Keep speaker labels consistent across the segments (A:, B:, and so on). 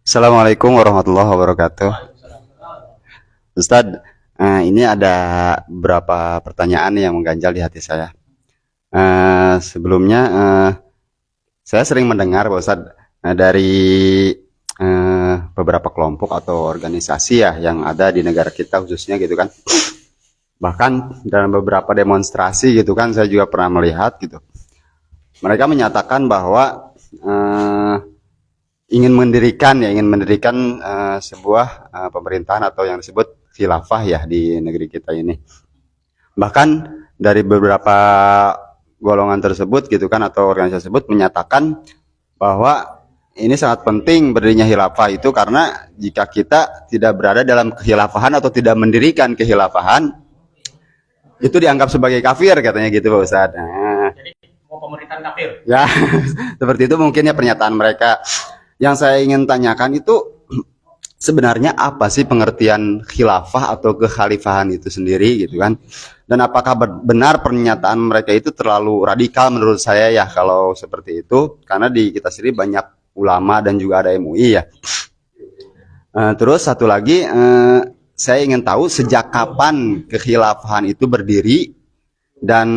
A: Assalamualaikum warahmatullahi wabarakatuh. Ustadz, ini ada beberapa pertanyaan yang mengganjal di hati saya. Sebelumnya, saya sering mendengar Pak Ustadz, dari beberapa kelompok atau organisasi ya yang ada di negara kita khususnya gitu kan. Bahkan dalam beberapa demonstrasi gitu kan, saya juga pernah melihat gitu. Mereka menyatakan bahwa ingin mendirikan sebuah pemerintahan atau yang disebut khilafah ya di negeri kita ini. Bahkan dari beberapa golongan tersebut gitu kan atau organisasi tersebut menyatakan bahwa ini sangat penting berdirinya khilafah itu karena jika kita tidak berada dalam kekhilafahan atau tidak mendirikan kekhilafahan itu dianggap sebagai kafir katanya gitu Pak Ustadz.
B: Jadi mau pemerintahan kafir.
A: Ya, seperti itu mungkin ya pernyataan mereka. Yang saya ingin tanyakan itu sebenarnya apa sih pengertian khilafah atau kekhalifahan itu sendiri gitu kan? Dan apakah benar pernyataan mereka itu terlalu radikal menurut saya ya kalau seperti itu? Karena di kita sendiri banyak ulama dan juga ada MUI ya. Terus satu lagi, saya ingin tahu sejak kapan kekhilafahan itu berdiri dan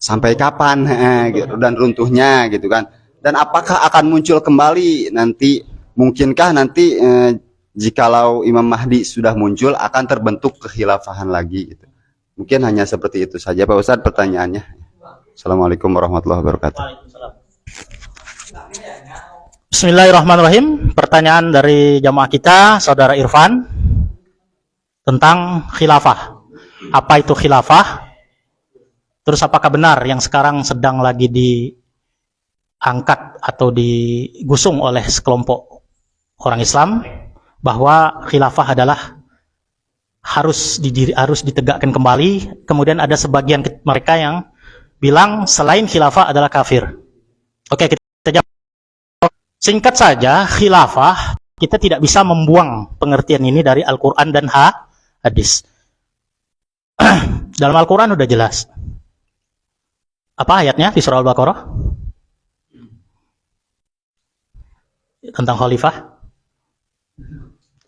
A: sampai kapan gitu, dan runtuhnya gitu kan. Dan apakah akan muncul kembali nanti, mungkinkah nanti jikalau Imam Mahdi sudah muncul akan terbentuk kekhilafahan lagi gitu. Mungkin hanya seperti itu saja Pak Ustadz pertanyaannya. Assalamualaikum warahmatullahi wabarakatuh.
B: Bismillahirrahmanirrahim. Pertanyaan dari jamaah kita, Saudara Irfan, tentang khilafah. Apa itu khilafah? Terus apakah benar yang sekarang sedang lagi diangkat atau digusung oleh sekelompok orang Islam bahwa khilafah adalah harus ditegakkan kembali. Kemudian ada sebagian mereka yang bilang selain khilafah adalah kafir. Oke, kita jawab. Singkat saja, khilafah kita tidak bisa membuang pengertian ini dari Al-Quran dan hadis. Dalam Al-Quran udah jelas. Apa ayatnya di surah Al-Baqarah? Tentang khalifah.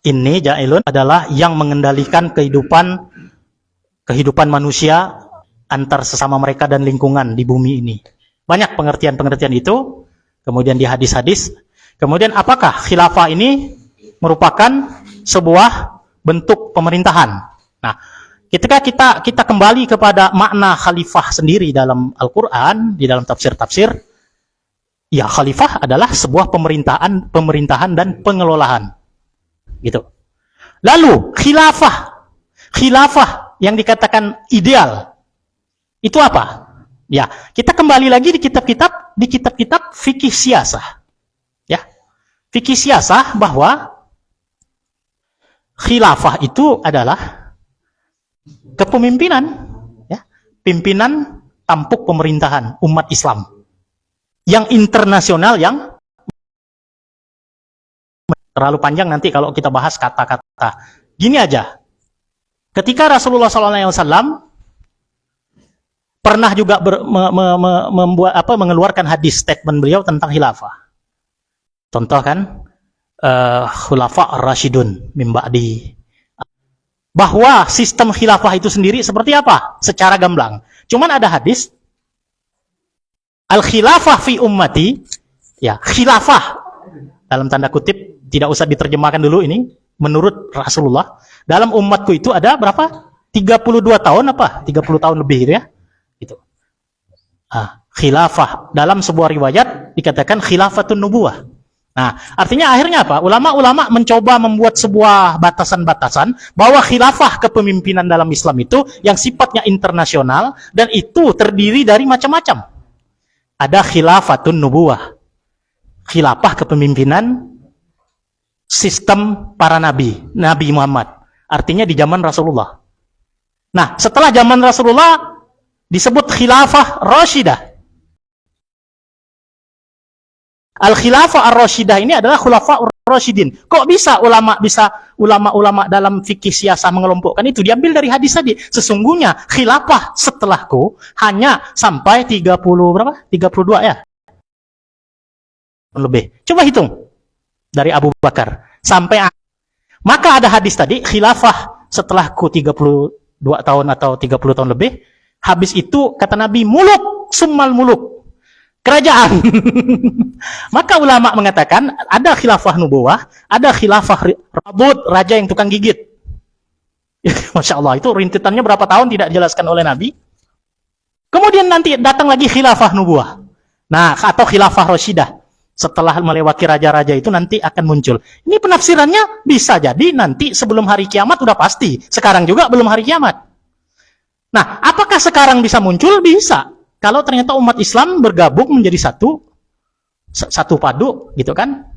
B: Ini ja'ilun adalah yang mengendalikan kehidupan manusia antar sesama mereka dan lingkungan di bumi ini. Banyak pengertian-pengertian itu. Kemudian di hadis-hadis. Kemudian apakah khilafah ini merupakan sebuah bentuk pemerintahan? Nah, ketika kita kembali kepada makna khalifah sendiri dalam Al-Quran, di dalam tafsir-tafsir, ya khalifah adalah sebuah pemerintahan dan pengelolaan. Gitu. Lalu khilafah yang dikatakan ideal itu apa? Ya, kita kembali lagi di kitab-kitab fikih siasah. Ya. Fikih siasah bahwa khilafah itu adalah kepemimpinan, ya, pimpinan tampuk pemerintahan umat Islam yang internasional, yang terlalu panjang nanti kalau kita bahas kata-kata. Gini aja, ketika Rasulullah SAW pernah juga mengeluarkan hadis statement beliau tentang khilafah. Contoh kan, khulafa ar-rasyidun min ba'di. Bahwa sistem khilafah itu sendiri seperti apa? Secara gamblang. Cuman ada hadis, al-khilafah fi ummati, ya, khilafah, dalam tanda kutip, tidak usah diterjemahkan dulu ini, menurut Rasulullah, dalam umatku itu ada berapa? 32 tahun apa? 30 tahun lebih gitu ya. Gitu. Khilafah. Dalam sebuah riwayat dikatakan khilafatun nubuwah. Nah, artinya akhirnya apa? Ulama-ulama mencoba membuat sebuah batasan-batasan bahwa khilafah kepemimpinan dalam Islam itu yang sifatnya internasional dan itu terdiri dari macam-macam. Ada khilafatun nubuwah. Khilafah kepemimpinan sistem para nabi, Nabi Muhammad. Artinya di zaman Rasulullah. Nah, setelah zaman Rasulullah disebut khilafah rasyidah. Al-khilafah ar-rasyidah ini adalah khulafa ar-rasyidin. Kok bisa ulama-ulama dalam fikih siasah mengelompokkan itu? Diambil dari hadis tadi. Sesungguhnya khilafah setelahku hanya sampai 32 ya. lebih. Coba hitung dari Abu Bakar sampai maka ada hadis tadi khilafah setelahku 32 tahun atau 30 tahun lebih. Habis itu kata Nabi muluk summal muluk, kerajaan. Maka ulama mengatakan ada khilafah nubuwah, ada khilafah rabut, raja yang tukang gigit. Masya Allah, itu rintitannya berapa tahun tidak dijelaskan oleh Nabi. Kemudian nanti datang lagi khilafah nubuwah. Nah, atau khilafah Rasyidah. Setelah melewati raja-raja itu nanti akan muncul. Ini penafsirannya bisa jadi nanti sebelum hari kiamat udah pasti. Sekarang juga belum hari kiamat. Nah, apakah sekarang bisa muncul? Bisa. Kalau ternyata umat Islam bergabung menjadi satu padu, gitu kan?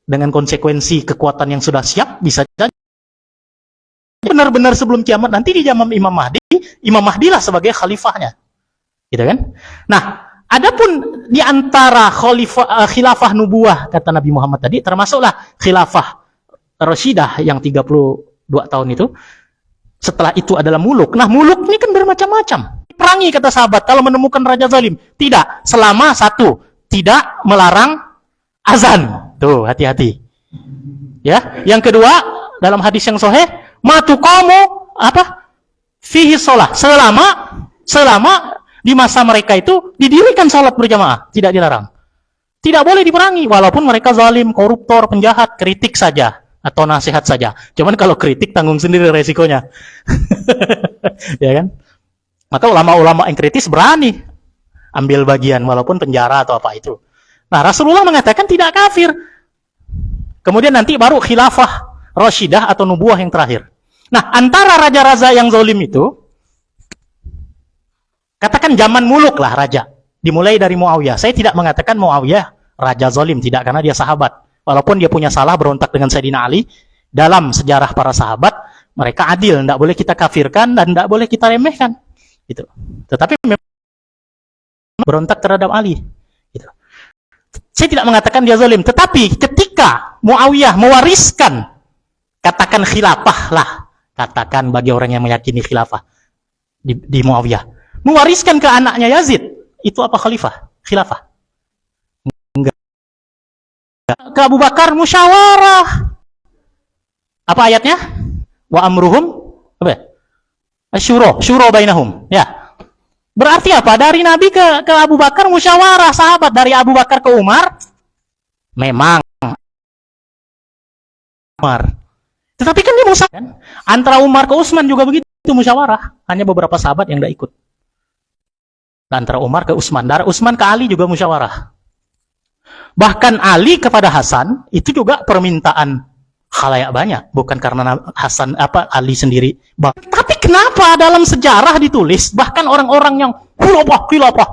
B: Dengan konsekuensi kekuatan yang sudah siap, bisa jadi. Benar-benar sebelum kiamat nanti di zaman Imam Mahdi lah sebagai khalifahnya. Gitu kan? Nah, adapun di antara khilafah nubuwah kata Nabi Muhammad tadi termasuklah khilafah Rasyidah yang 32 tahun itu. Setelah itu adalah muluk. Nah, muluk ini kan bermacam-macam. Perangi kata sahabat kalau menemukan raja zalim. Tidak, selama satu tidak melarang azan. Tuh, hati-hati. Ya, yang kedua dalam hadis yang sahih, matuqamu fihi shalah. Selama di masa mereka itu didirikan salat berjamaah, tidak dilarang. Tidak boleh diperangi walaupun mereka zalim, koruptor, penjahat, kritik saja atau nasihat saja. Cuman kalau kritik tanggung sendiri resikonya. Ya kan? Maka ulama-ulama yang kritis berani ambil bagian walaupun penjara atau apa itu. Nah, Rasulullah mengatakan tidak kafir. Kemudian nanti baru khilafah Rasyidah atau nubuwah yang terakhir. Nah, antara raja-raja yang zalim itu, katakan zaman muluk lah raja. Dimulai dari Muawiyah. Saya tidak mengatakan Muawiyah raja zalim, tidak, karena dia sahabat. Walaupun dia punya salah berontak dengan Sayyidina Ali, dalam sejarah para sahabat, mereka adil, tidak boleh kita kafirkan dan tidak boleh kita remehkan. Gitu. Tetapi berontak terhadap Ali. Gitu. Saya tidak mengatakan dia zalim, tetapi ketika Muawiyah mewariskan, katakan khilafah lah, katakan bagi orang yang meyakini khilafah di Muawiyah, mewariskan ke anaknya Yazid, itu apa khilafah? Enggak. Ke Abu Bakar musyawarah. Apa ayatnya? Wa amruhum apa? Syura bainahum. Ya. Berarti apa? Dari Nabi ke Abu Bakar musyawarah sahabat, dari Abu Bakar ke Umar memang Umar. Tetapi kan dia musyawarah. Antara Umar ke Utsman juga begitu musyawarah. Hanya beberapa sahabat yang tidak ikut. Antara Umar ke Utsman, dari Utsman ke Ali juga musyawarah. Bahkan Ali kepada Hasan itu juga permintaan khalayak banyak, bukan karena Hasan Ali sendiri. Tapi kenapa dalam sejarah ditulis bahkan orang-orang yang khilafah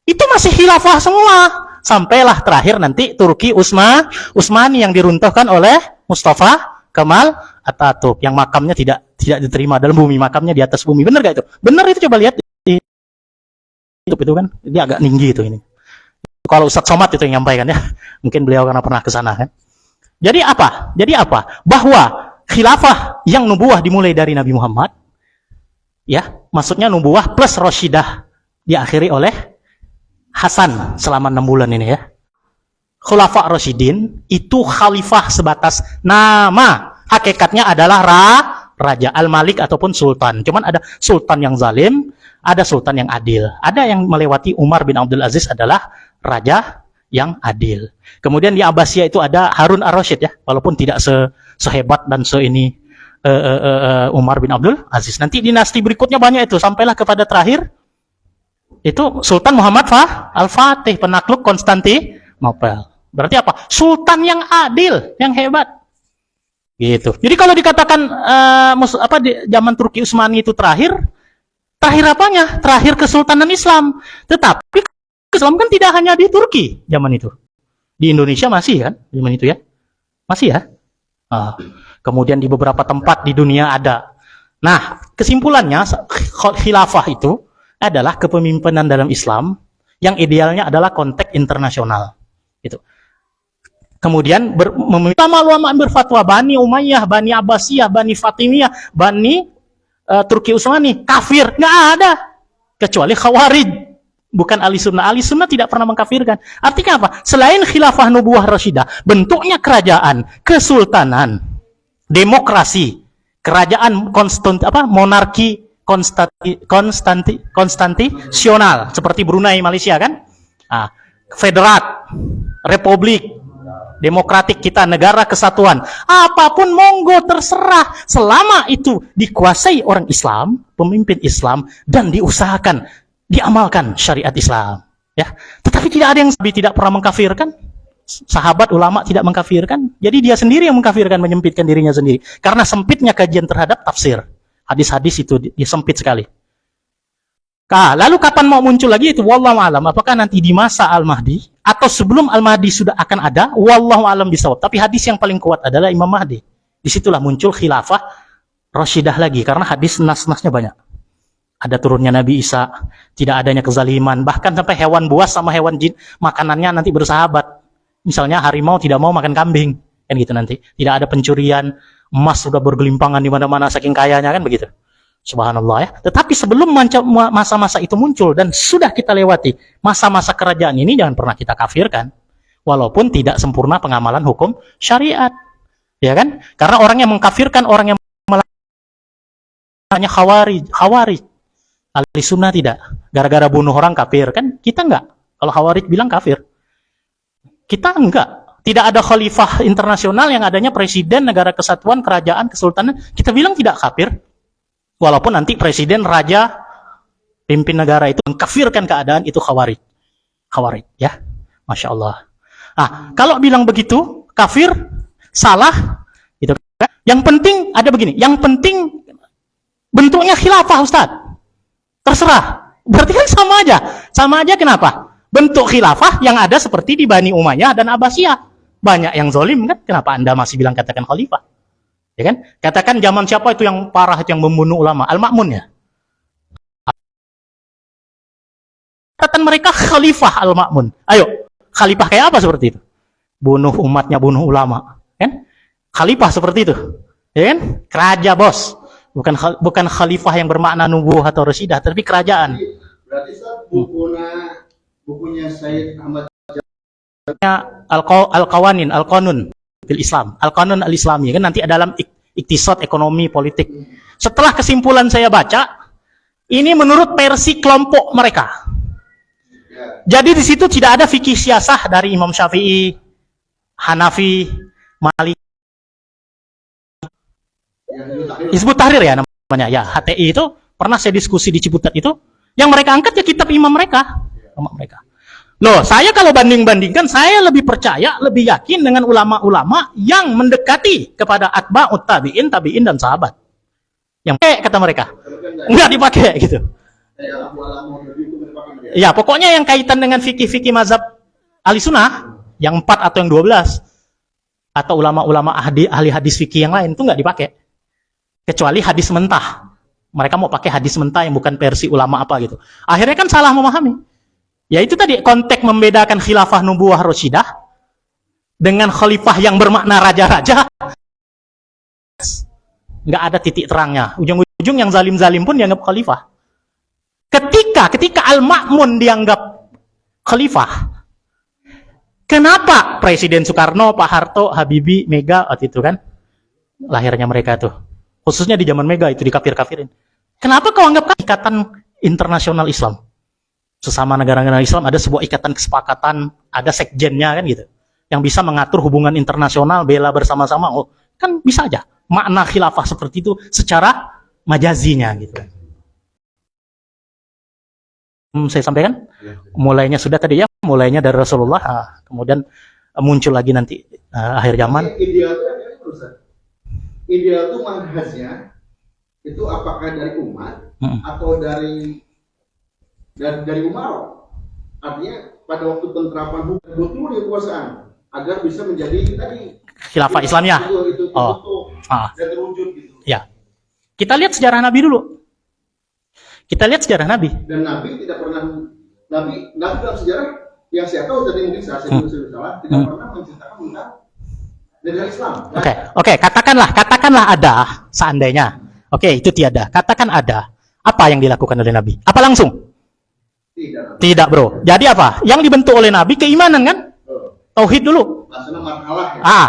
B: itu masih khilafah semua, sampailah terakhir nanti Turki Utsmani yang diruntuhkan oleh Mustafa Kemal Atatürk yang makamnya tidak diterima dalam bumi, makamnya di atas bumi. Benar gak itu? Benar itu, coba lihat di YouTube itu kan, dia agak tinggi itu ini. Kalau Ustadz Somad itu yang nyampaikan ya, mungkin beliau karena pernah ke sana kan. Jadi apa? Bahwa khilafah yang nubuwah dimulai dari Nabi Muhammad, ya, maksudnya nubuwah plus Rasyidah diakhiri oleh Hasan selama 6 bulan ini ya. Khulafah Rasyidin itu khalifah sebatas nama, hakikatnya adalah raja, al-malik ataupun sultan. Cuman ada sultan yang zalim, ada sultan yang adil. Ada yang melewati Umar bin Abdul Aziz adalah raja yang adil. Kemudian di Abbasiyah itu ada Harun ar-Rasyid ya, walaupun tidak sehebat dan Umar bin Abdul Aziz. Nanti dinasti berikutnya banyak itu, sampailah kepada terakhir itu Sultan Muhammad Al-Fatih, penakluk Konstantinopel. Berarti apa? Sultan yang adil, yang hebat. Gitu. Jadi kalau dikatakan di zaman Turki Utsmani itu terakhir apanya? Terakhir Kesultanan Islam. Tetapi Islam kan tidak hanya di Turki zaman itu. Di Indonesia masih kan zaman itu ya? Masih ya? Kemudian di beberapa tempat di dunia ada. Nah, kesimpulannya khilafah itu adalah kepemimpinan dalam Islam yang idealnya adalah konteks internasional. Gitu. Kemudian ulama berfatwa Bani Umayyah, Bani Abbasiyah, Bani Fatimiyah, Bani Turki Utsmani kafir, nggak ada kecuali Khawarij. bukan ahli sunnah. Ahli sunnah tidak pernah mengkafirkan. Artinya apa? Selain khilafah nubuwah rasyidah, bentuknya kerajaan, kesultanan, demokrasi, kerajaan monarki konstantisional seperti Brunei Malaysia kan, federat, republik, demokratik kita, negara kesatuan, apapun monggo terserah, selama itu dikuasai orang Islam, pemimpin Islam, dan diusahakan diamalkan syariat Islam, ya. Tetapi tidak ada yang tidak pernah mengkafirkan. Sahabat ulama tidak mengkafirkan, jadi dia sendiri yang mengkafirkan, menyempitkan dirinya sendiri karena sempitnya kajian terhadap tafsir hadis-hadis itu, dia sempit sekali. Lalu kapan mau muncul lagi itu wallahu alam, apakah nanti di masa Al-Mahdi atau sebelum Al-Mahdi sudah akan ada, wallahu alam bisawab. Tapi hadis yang paling kuat adalah Imam Mahdi. Disitulah muncul khilafah Rasyidah lagi, karena hadis nas-nasnya banyak. Ada turunnya Nabi Isa, tidak adanya kezaliman, bahkan sampai hewan buas sama hewan jin makanannya nanti bersahabat. Misalnya harimau tidak mau makan kambing, kan gitu nanti. Tidak ada pencurian, emas sudah bergelimpangan di mana-mana saking kayanya, kan begitu. Subhanallah ya. Tetapi sebelum masa-masa itu muncul dan sudah kita lewati masa-masa kerajaan ini, jangan pernah kita kafirkan. Walaupun tidak sempurna pengamalan hukum syariat. Ya kan? Karena orang yang mengkafirkan, orang yang hanya khawarij. Ahli sunnah tidak. Gara-gara bunuh orang kafir, kan? Kita enggak. Kalau khawarij bilang kafir. Kita enggak. Tidak ada khalifah internasional, yang adanya presiden, negara kesatuan, kerajaan, kesultanan. Kita bilang tidak kafir. Walaupun nanti presiden, raja, pimpin negara itu mengkafirkan keadaan, itu khawarij. Khawarij, ya. Masya Allah. Kalau bilang begitu, kafir, salah, gitu kan. Yang penting, ada begini, yang penting bentuknya khilafah, Ustaz. Terserah. Berarti kan sama aja. Sama aja kenapa? Bentuk khilafah yang ada seperti di Bani Umayyah dan Abbasiyah. Banyak yang zolim kan? Kenapa Anda masih bilang katakan khalifah? Ya kan? Katakan zaman siapa itu yang parah, itu yang membunuh ulama? Al-Ma'mun ya? Katakan mereka khalifah Al-Ma'mun. Ayo, khalifah kayak apa seperti itu? Bunuh umatnya, bunuh ulama. Kan? Khalifah seperti itu. Ya kan? Keraja bos. Bukan khalifah yang bermakna nubuwah atau rasyidah, tapi kerajaan.
A: Berarti bukunya Sayyid Ahmad
B: Al-Qawanin, Al-Qanun fil Islam, Al-Qanun Al-Islami, kan nanti dalam iktisad, ekonomi, politik. Setelah kesimpulan saya baca, ini menurut versi kelompok mereka. Jadi di situ tidak ada fikih siasah dari Imam Syafi'i, Hanafi, Maliki, Hizbut Tahrir ya namanya, ya HTI itu pernah saya diskusi di Ciputat itu, yang mereka angkat ya kitab imam mereka. Loh, saya kalau banding-bandingkan, saya lebih percaya, lebih yakin dengan ulama-ulama yang mendekati kepada atba'ut tabi'in, tabi'in dan sahabat. Yang kata mereka, enggak dipakai gitu. Ya, pokoknya yang kaitan dengan fikih-fikih mazhab ahli sunnah, yang 4 atau yang 12, atau ulama-ulama ahli hadis fikih yang lain, itu enggak dipakai. Kecuali hadis mentah. Mereka mau pakai hadis mentah yang bukan versi ulama apa gitu. Akhirnya kan salah memahami. Ya itu tadi konteks membedakan khilafah nubuwah rasyidah dengan khalifah yang bermakna raja-raja. Nggak ada titik terangnya. Ujung-ujung yang zalim-zalim pun dianggap khalifah. Ketika Al-Ma'mun dianggap khalifah, kenapa Presiden Soekarno, Pak Harto, Habibie, Mega waktu itu kan lahirnya mereka tuh, khususnya di zaman Mega itu dikafir-kafirin. Kenapa kau anggap ikatan internasional Islam? Sesama negara-negara Islam ada sebuah ikatan kesepakatan, ada sekjennya kan gitu, yang bisa mengatur hubungan internasional, bela bersama-sama. Oh, kan bisa aja makna khilafah seperti itu secara majazinya gitu. Saya sampaikan, mulainya sudah tadi ya, mulainya dari Rasulullah, kemudian muncul lagi nanti akhir zaman.
A: Ideal itu manhajnya itu apakah dari umat atau dari Umar, artinya pada waktu penerapan hukum betul di kekuasaan agar bisa menjadi tadi
B: khilafah Islamiyah.
A: Itu dan terwujud gitu.
B: Ya, kita lihat sejarah Nabi dulu. Kita lihat sejarah Nabi.
A: Dan Nabi tidak pernah Nabi dalam sejarah yang saya tahu tadi mungkin saya salah tidak pernah menceritakan tentang negara Islam.
B: Oke, katakanlah ada seandainya. Oke, itu tiada. Katakan ada. Apa yang dilakukan oleh Nabi? Apa langsung? Tidak, bro. Jadi apa? Yang dibentuk oleh Nabi keimanan kan? Tauhid dulu.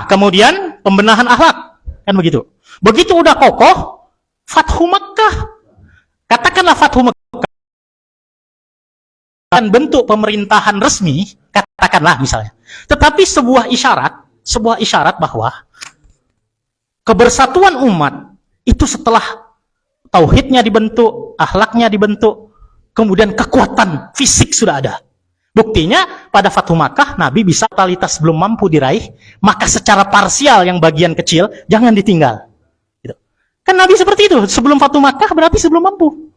B: Kemudian pembenahan akhlak. Kan begitu. Begitu udah kokoh, Fathu Makkah. Katakanlah Fathu Makkah dan bentuk pemerintahan resmi, katakanlah misalnya. Tetapi sebuah isyarat bahwa kebersatuan umat itu setelah tauhidnya dibentuk, akhlaknya dibentuk, kemudian kekuatan fisik sudah ada. Buktinya pada Fathu Makkah Nabi bisa totalitas belum mampu diraih, maka secara parsial yang bagian kecil jangan ditinggal. Gitu. Kan Nabi seperti itu, sebelum Fathu Makkah berarti sebelum mampu.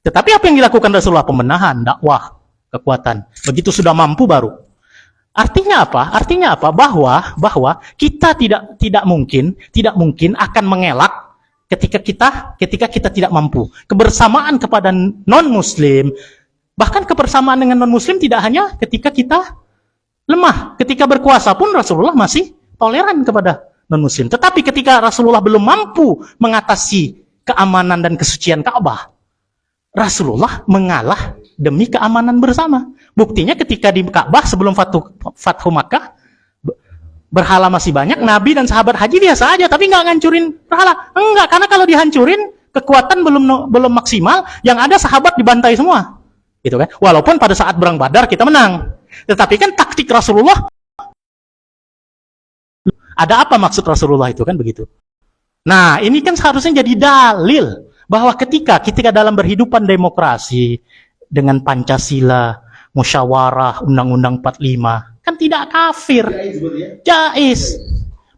B: Tetapi apa yang dilakukan Rasulullah? Pembenahan, dakwah, kekuatan. Begitu sudah mampu baru. Artinya apa? Artinya apa? Bahwa kita tidak mungkin akan mengelak ketika kita tidak mampu. Kebersamaan kepada non-muslim, bahkan kebersamaan dengan non-muslim tidak hanya ketika kita lemah. Ketika berkuasa pun Rasulullah masih toleran kepada non-muslim. Tetapi ketika Rasulullah belum mampu mengatasi keamanan dan kesucian Ka'bah, Rasulullah mengalah demi keamanan bersama. Buktinya ketika di Ka'bah sebelum Fathu Makkah, berhala masih banyak, Nabi dan sahabat haji biasa aja, tapi nggak ngancurin berhala. Enggak, karena kalau dihancurin, kekuatan belum maksimal, yang ada sahabat dibantai semua. Gitu kan? Walaupun pada saat perang Badar kita menang. Tetapi kan taktik Rasulullah, ada apa maksud Rasulullah itu kan begitu. Nah, ini kan seharusnya jadi dalil bahwa ketika dalam berhidupan demokrasi dengan Pancasila, musyawarah, Undang-Undang 45, kan tidak kafir. Jaiz.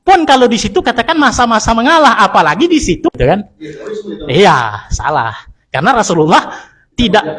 B: Pun kalau di situ katakan masa-masa mengalah, apalagi di situ, gitu kan? Iya, salah. Karena Rasulullah tidak